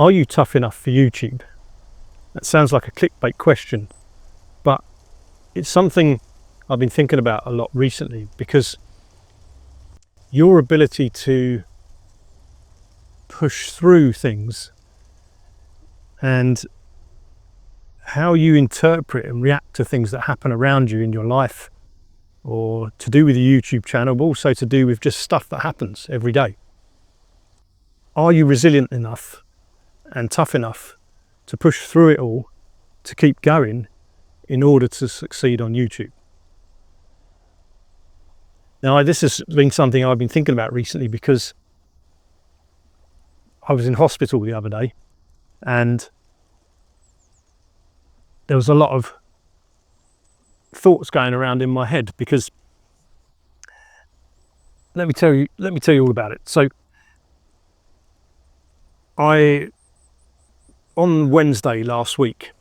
Are you tough enough for YouTube? That sounds like a clickbait question, but it's something I've been thinking about a lot recently, because your ability to push through things and how you interpret and react to things that happen around you in your life, or to do with your YouTube channel, but also to do with just stuff that happens every day. Are you resilient enough and tough enough to push through it all, to keep going in order to succeed on YouTube? Now, this has been something I've been thinking about recently, because I was in hospital the other day and there was a lot of thoughts going around in my head, because let me tell you all about it. So on Wednesday last week,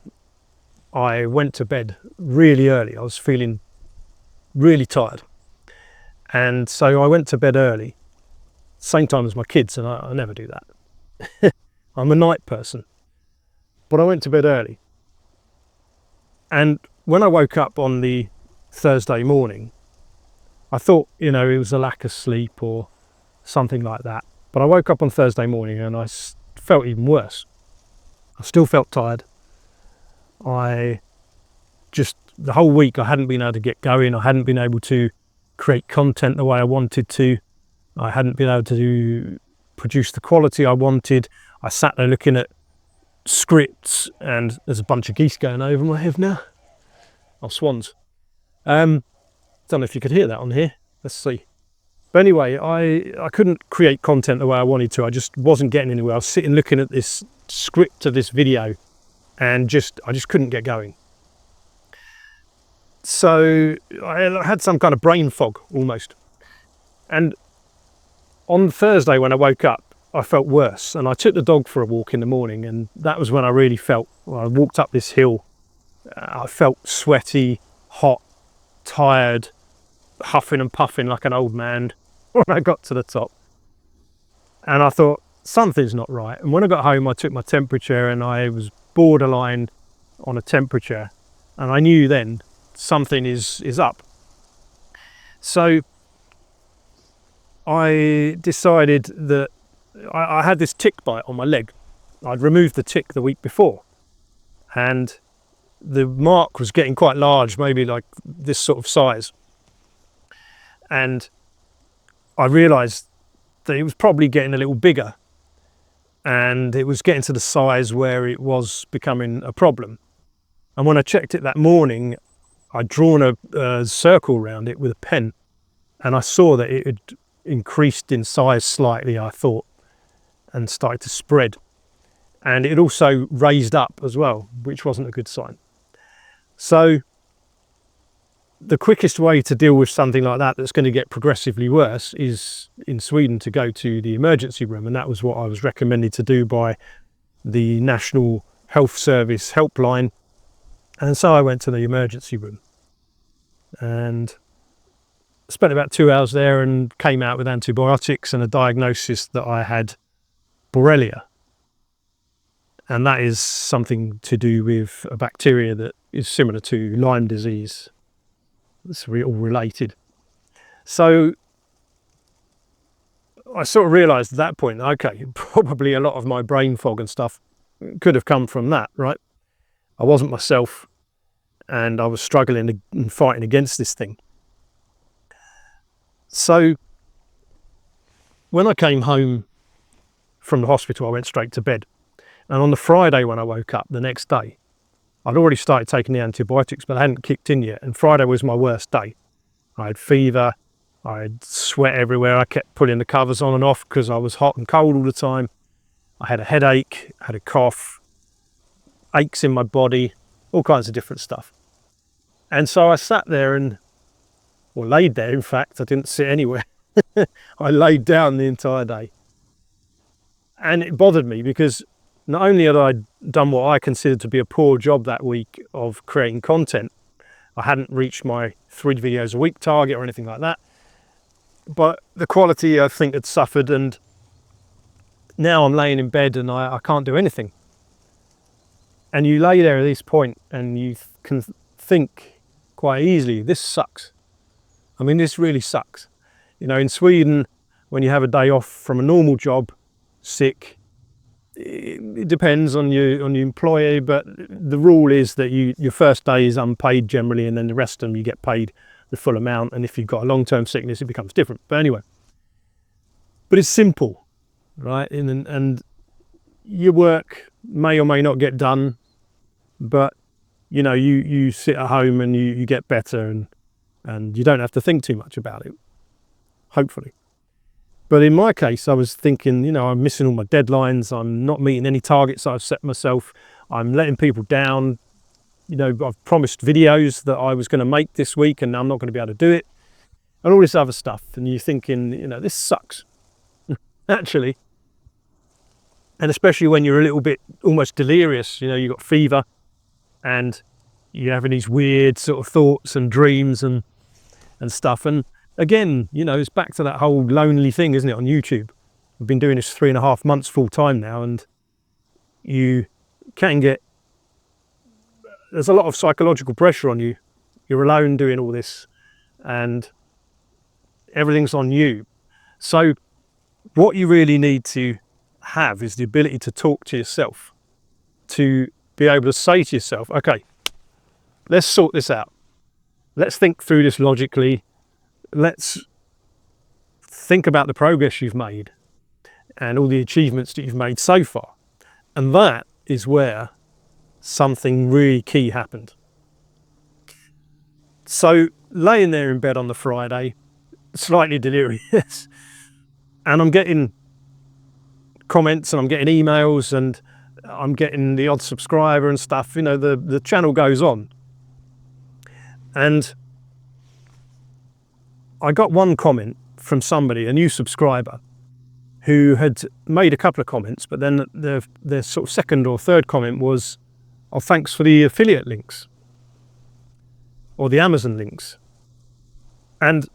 I went to bed really early. I was feeling really tired, and so I went to bed early, same time as my kids, and I never do that. I'm a night person, but I went to bed early. And when I woke up on the Thursday morning, I thought, it was a lack of sleep or something like that. But I woke up on Thursday morning and I felt even worse. I still felt tired. The whole week I hadn't been able to get going. I hadn't been able to create content the way I wanted to. I hadn't been able to produce the quality I wanted. I sat there looking at scripts, and there's a bunch of geese going over my head now. Oh, swans. Don't know if you could hear that on here. Let's see. But anyway, I couldn't create content the way I wanted to. I just wasn't getting anywhere. I was sitting looking at this script of this video and I just couldn't get going. So I had some kind of brain fog almost. And on Thursday when I woke up, I felt worse, and I took the dog for a walk in the morning, and that was when I really felt, I walked up this hill, I felt sweaty, hot, tired, huffing and puffing like an old man when I got to the top. And I thought, something's not right. And when I got home, I took my temperature, and I was borderline on a temperature, and I knew then something is up. So I decided that I had this tick bite on my leg. I'd removed the tick the week before, and the mark was getting quite large, maybe like this sort of size. And I realised that it was probably getting a little bigger, and it was getting to the size where it was becoming a problem. And when I checked it that morning, I'd drawn a circle around it with a pen, and I saw that it had increased in size slightly, I thought, and started to spread. And it also raised up as well, which wasn't a good sign. So the quickest way to deal with something like that that's going to get progressively worse is in Sweden to go to the emergency room, and that was what I was recommended to do by the National Health Service helpline. And so I went to the emergency room and spent about 2 hours there, and came out with antibiotics and a diagnosis that I had Borrelia. And that is something to do with a bacteria that is similar to Lyme disease. It's all related. So I sort of realised at that point, okay, probably a lot of my brain fog and stuff could have come from that, right? I wasn't myself, and I was struggling and fighting against this thing. So when I came home from the hospital, I went straight to bed. And on the Friday when I woke up the next day, I'd already started taking the antibiotics, but I hadn't kicked in yet. And Friday was my worst day. I had fever, I had sweat everywhere. I kept putting the covers on and off because I was hot and cold all the time. I had a headache, had a cough, aches in my body, all kinds of different stuff. And so I sat there or laid there, in fact. I didn't sit anywhere. I laid down the entire day. And it bothered me because not only had I done what I considered to be a poor job that week of creating content, I hadn't reached my 3 videos a week target or anything like that, but the quality I think had suffered, and now I'm laying in bed and I can't do anything. And you lay there at this point and you can think quite easily, this sucks. I mean, this really sucks. You know, in Sweden, when you have a day off from a normal job, sick, it depends on your employer, but the rule is that your first day is unpaid generally, and then the rest of them you get paid the full amount. And if you've got a long-term sickness, it becomes different. But anyway, but it's simple, right? And your work may or may not get done, but you know, you sit at home and you get better, and you don't have to think too much about it, hopefully. But in my case, I was thinking, you know, I'm missing all my deadlines. I'm not meeting any targets I've set myself. I'm letting people down. You know, I've promised videos that I was going to make this week, and I'm not going to be able to do it, and all this other stuff. And you're thinking, you know, this sucks, actually. And especially when you're a little bit almost delirious, you know, you've got fever and you're having these weird sort of thoughts and dreams and stuff. And again, you know, it's back to that whole lonely thing, isn't it, on YouTube? I've been doing this 3.5 months full time now, and you can get, there's a lot of psychological pressure on you. You're alone doing all this and everything's on you. So what you really need to have is the ability to talk to yourself, to be able to say to yourself, okay, let's sort this out. Let's think through this logically. Let's think about the progress you've made and all the achievements that you've made so far. And that is where something really key happened. So laying there in bed on the Friday, slightly delirious, and I'm getting comments and I'm getting emails and I'm getting the odd subscriber and stuff. You know, the channel goes on. And I got one comment from somebody, a new subscriber, who had made a couple of comments, but then their sort of second or third comment was, oh, thanks for the affiliate links or the Amazon links. And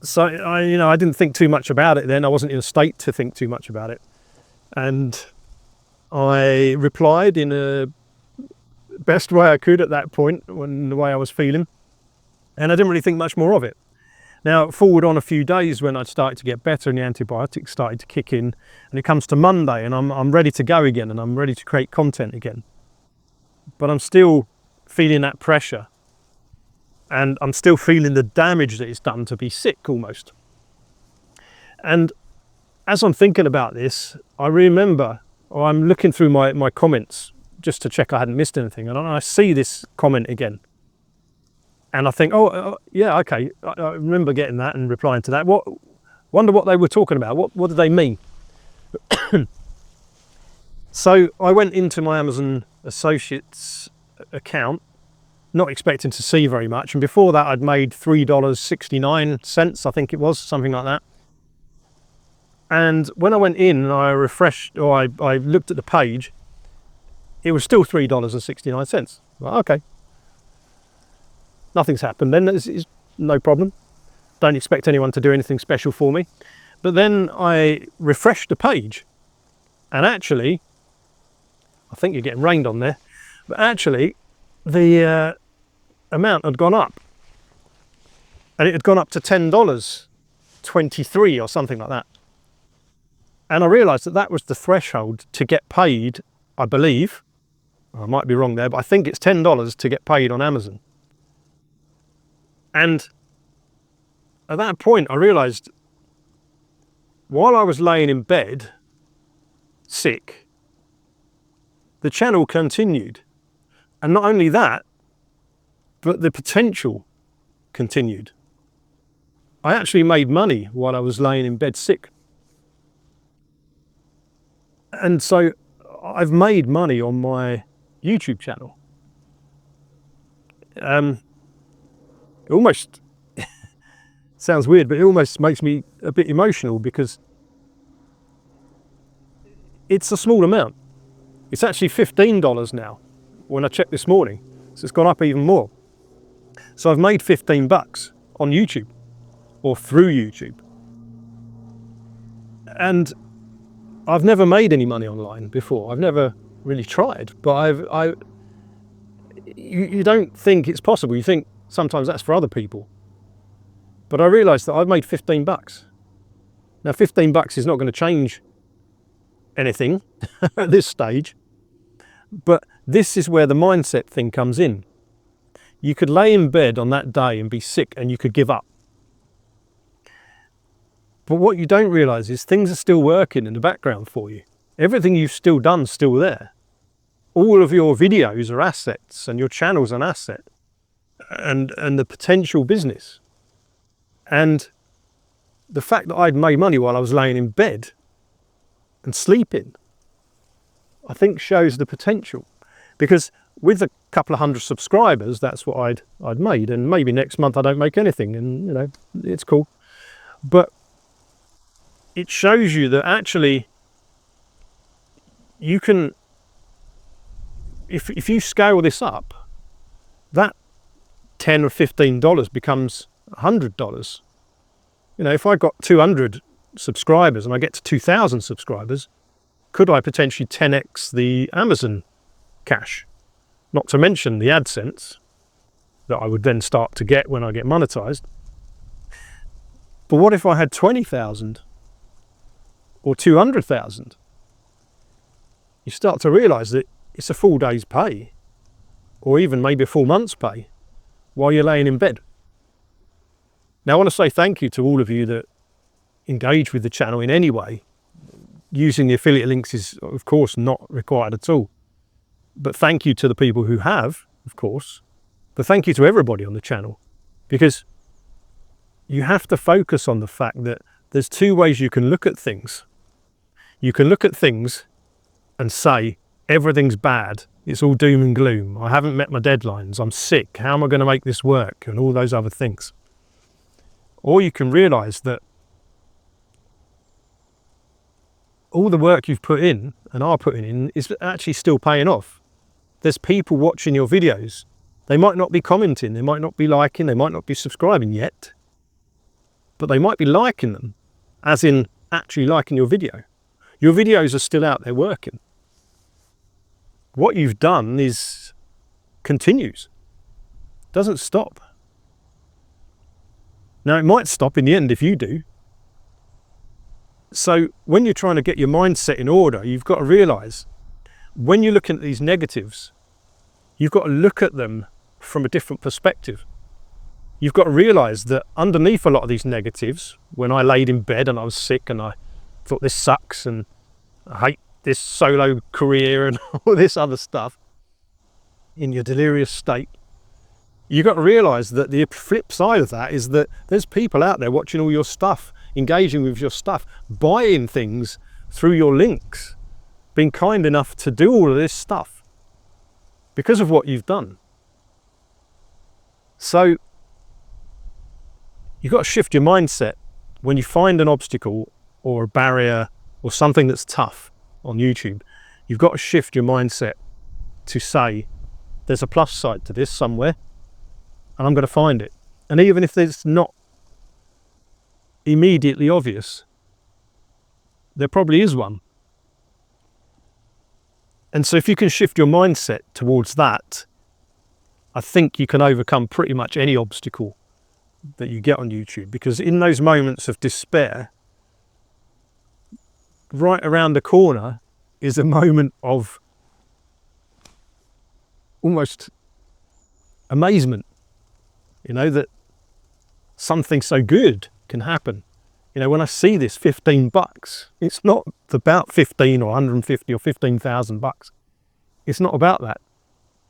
so I didn't think too much about it then. I wasn't in a state to think too much about it. And I replied in a best way I could at that point, when the way I was feeling. And I didn't really think much more of it. Now, forward on a few days when I'd started to get better and the antibiotics started to kick in, and it comes to Monday and I'm ready to go again and I'm ready to create content again. But I'm still feeling that pressure, and I'm still feeling the damage that it's done to be sick almost. And as I'm thinking about this, I remember, or I'm looking through my comments just to check I hadn't missed anything, and I see this comment again. And I think, yeah, okay, I remember getting that and replying to that. Wonder what they were talking about. What did they mean? So I went into my Amazon Associates account, not expecting to see very much. And before that, I'd made $3.69, I think it was, something like that. And when I went in and I refreshed, or I looked at the page, it was still $3.69. Well, okay. Nothing's happened then, it's no problem. Don't expect anyone to do anything special for me. But then I refreshed the page, and actually, I think you're getting rained on there, but actually the amount had gone up, and it had gone up to $10.23 or something like that. And I realised that was the threshold to get paid, I believe. I might be wrong there, but I think it's $10 to get paid on Amazon. And at that point, I realised, while I was laying in bed, sick, the channel continued. And not only that, but the potential continued. I actually made money while I was laying in bed sick. And so I've made money on my YouTube channel. It almost sounds weird, but it almost makes me a bit emotional, because it's a small amount. It's actually $15 now when I checked this morning. So it's gone up even more. So I've made 15 bucks on YouTube, or through YouTube. And I've never made any money online before. I've never really tried, but you don't think it's possible. You think sometimes that's for other people. But I realised that I've made 15 bucks. Now 15 bucks is not going to change anything at this stage, but this is where the mindset thing comes in. You could lay in bed on that day and be sick and you could give up. But what you don't realise is things are still working in the background for you. Everything you've still done is still there. All of your videos are assets and your channel's an asset and the potential business. And the fact that I'd made money while I was laying in bed and sleeping, I think shows the potential. Because with a couple of hundred subscribers, that's what I'd made. And maybe next month I don't make anything and, you know, it's cool. But it shows you that actually you can, if you scale this up, that $10 or $15 becomes $100. You know, if I got 200 subscribers and I get to 2,000 subscribers, could I potentially 10x the Amazon cash? Not to mention the AdSense that I would then start to get when I get monetized. But what if I had 20,000 or 200,000? You start to realize that it's a full day's pay, or even maybe a full month's pay while you're laying in bed. Now I want to say thank you to all of you that engage with the channel in any way. Using the affiliate links is of course not required at all. But thank you to the people who have, of course. But thank you to everybody on the channel, because you have to focus on the fact that there's two ways you can look at things. You can look at things and say, everything's bad. It's all doom and gloom. I haven't met my deadlines. I'm sick. How am I going to make this work? And all those other things. Or you can realize that all the work you've put in and are putting in is actually still paying off. There's people watching your videos. They might not be commenting, they might not be liking, they might not be subscribing yet, but they might be liking them, as in actually liking your video. Your videos are still out there working. What you've done is continues, doesn't stop. Now it might stop in the end if you do. So when you're trying to get your mindset in order, you've got to realize when you're looking at these negatives, you've got to look at them from a different perspective. You've got to realize that underneath a lot of these negatives, when I laid in bed and I was sick and I thought this sucks and I hate this solo career and all this other stuff, in your delirious state, you've got to realize that the flip side of that is that there's people out there watching all your stuff, engaging with your stuff, buying things through your links, being kind enough to do all of this stuff because of what you've done. So you've got to shift your mindset when you find an obstacle or a barrier or something that's tough on YouTube. You've got to shift your mindset to say, there's a plus side to this somewhere and I'm going to find it. And even if it's not immediately obvious, there probably is one. And so if you can shift your mindset towards that, I think you can overcome pretty much any obstacle that you get on YouTube, because in those moments of despair, right around the corner is a moment of almost amazement, you know, that something so good can happen. You know, when I see this 15 bucks, it's not about 15 or 150 or 15,000 bucks. It's not about that.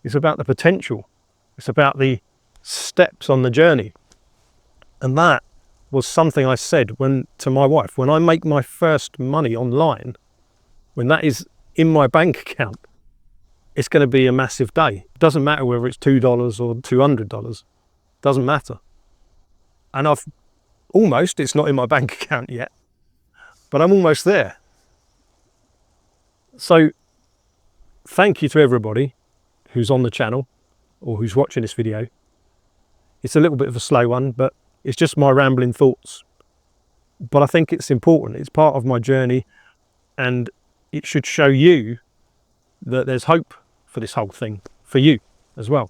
It's about the potential. It's about the steps on the journey. And that was something I said to my wife, when I make my first money online, when that is in my bank account, it's going to be a massive day. It doesn't matter whether it's $2 or $200. Doesn't matter. And it's not in my bank account yet, but I'm almost there. So thank you to everybody who's on the channel or who's watching this video. It's a little bit of a slow one, but it's just my rambling thoughts. But I think it's important. It's part of my journey. and it should show you that there's hope for this whole thing, for you as well,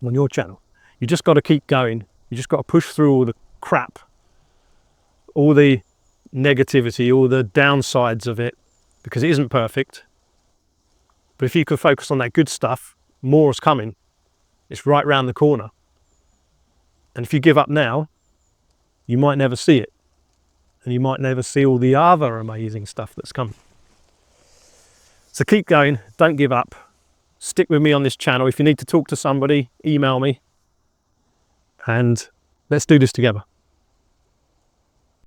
on your channel. You just got to keep going. You just got to push through all the crap, all the negativity, all the downsides of it, because it isn't perfect. But if you can focus on that good stuff, more is coming. It's right round the corner. And if you give up now, you might never see it. And you might never see all the other amazing stuff that's coming. So keep going, don't give up. Stick with me on this channel. If you need to talk to somebody, email me. And let's do this together.